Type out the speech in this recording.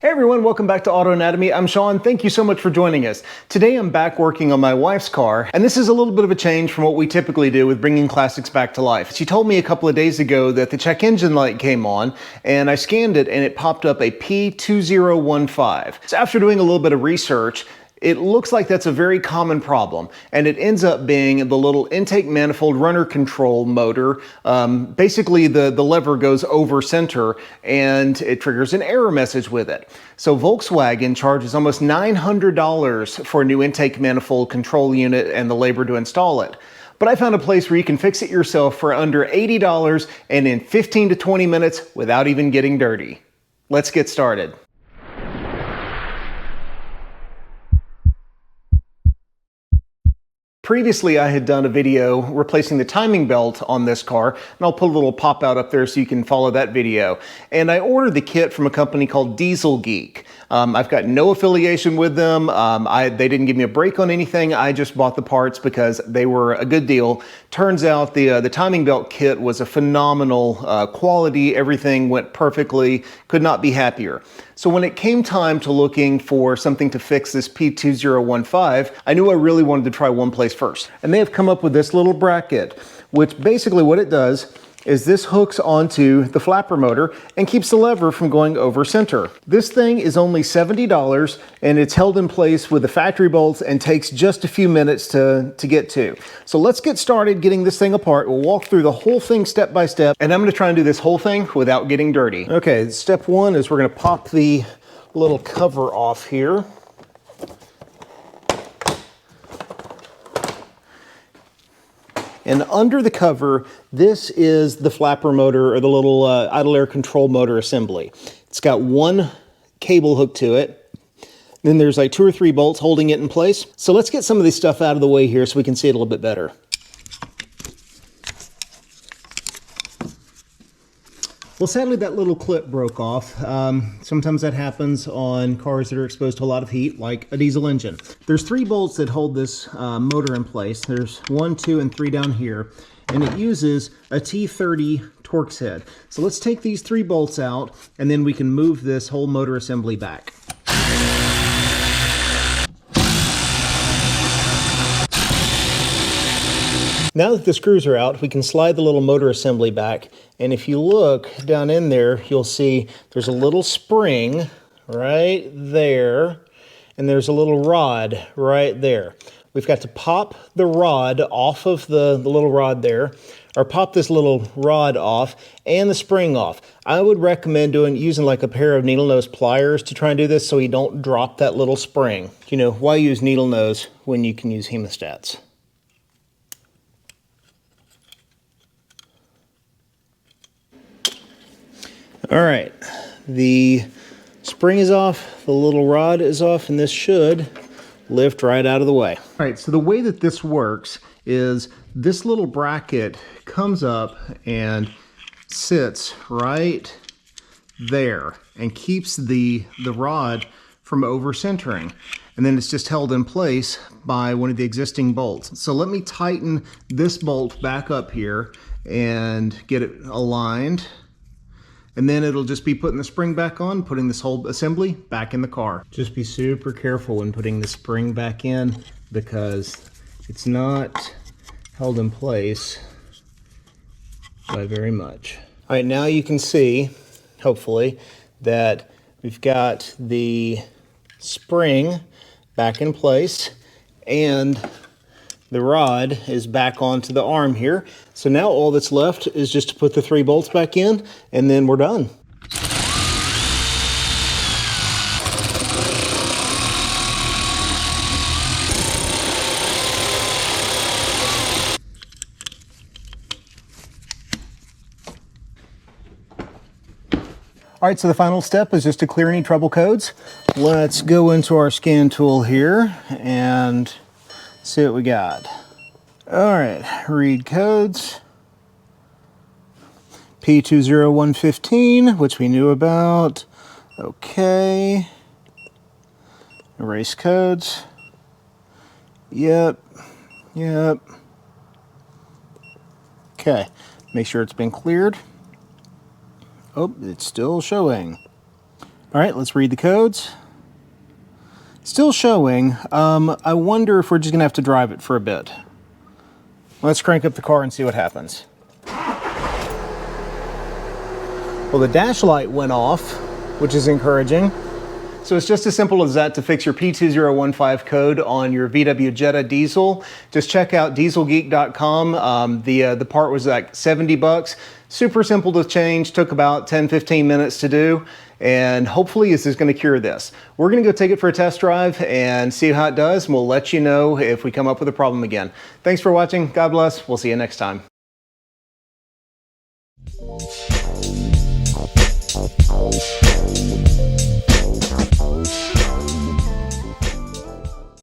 Hey everyone, welcome back to Auto Anatomy. I'm Sean. Thank you so much for joining us. Today I'm back working on my wife's car, and this is a little bit of a change from what we typically do with bringing classics back to life. She told me a couple of days ago that the check engine light came on, and I scanned it and it popped up a P2015. So after doing a little bit of research, it looks like that's a very common problem, and it ends up being the little intake manifold runner control motor. Basically, the lever goes over center, and it triggers an error message with it. So Volkswagen charges almost $900 for a new intake manifold control unit and the labor to install it. But I found a place where you can fix it yourself for under $80 and in 15 to 20 minutes without even getting dirty. Let's get started. Previously, I had done a video replacing the timing belt on this car, and I'll put a little pop-out up there so you can follow that video. And I ordered the kit from a company called Diesel Geek. I've got no affiliation with them. They didn't give me a break on anything. I just bought the parts because they were a good deal. Turns out the timing belt kit was a phenomenal quality. Everything went perfectly. Could not be happier. So when it came time to looking for something to fix this P2015, I knew I really wanted to try one place first. And they have come up with this little bracket, which basically what it does is this hooks onto the flapper motor and keeps the lever from going over center. This thing is only $70 and it's held in place with the factory bolts and takes just a few minutes to get to. So let's get started getting this thing apart. We'll walk through the whole thing step by step, and I'm gonna try and do this whole thing without getting dirty. Okay, step one is we're gonna pop the little cover off here. And under the cover, this is the flapper motor, or the little idle air control motor assembly. It's got one cable hooked to it. Then there's like 2 or 3 bolts holding it in place. So let's get some of this stuff out of the way here so we can see it a little bit better. Well, sadly, that little clip broke off. Sometimes that happens on cars that are exposed to a lot of heat, like a diesel engine. There's 3 bolts that hold this motor in place. There's 1, 2, and 3 down here, and it uses a T30 Torx head. So let's take these 3 bolts out, and then we can move this whole motor assembly back. Now that the screws are out, we can slide the little motor assembly back, and if you look down in there, you'll see there's a little spring right there, and there's a little rod right there. We've got to pop the rod off of the little rod there, or pop this little rod off and the spring off. I would recommend using like a pair of needle nose pliers to try and do this so you don't drop that little spring. You know, why use needle nose when you can use hemostats? All right, the spring is off, the little rod is off, and this should lift right out of the way. All right, so the way that this works is this little bracket comes up and sits right there and keeps the rod from over centering. And then it's just held in place by one of the existing bolts. So let me tighten this bolt back up here and get it aligned. And then it'll just be putting the spring back on, putting this whole assembly back in the car. Just be super careful when putting the spring back in because it's not held in place by very much. All right, now you can see, hopefully, that we've got the spring back in place and the rod is back onto the arm here. So now all that's left is just to put the 3 bolts back in, and then we're done. All right, so the final step is just to clear any trouble codes. Let's go into our scan tool here and see what we got. All right, read codes. P20115, which we knew about. Okay. Erase codes. Yep. Okay, make sure it's been cleared. Oh, it's still showing. All right, let's read the codes. Still showing. I wonder if we're just gonna have to drive it for a bit. Let's crank up the car and see what happens. Well, the dash light went off, which is encouraging. So it's just as simple as that to fix your P2015 code on your VW Jetta diesel. Just check out dieselgeek.com. The part was like 70 bucks. Super simple to change, took about 10-15 minutes to do, and hopefully this is going to cure this. We're going to go take it for a test drive and see how it does, and we'll let you know if we come up with a problem again. Thanks for watching. God bless. We'll see you next time.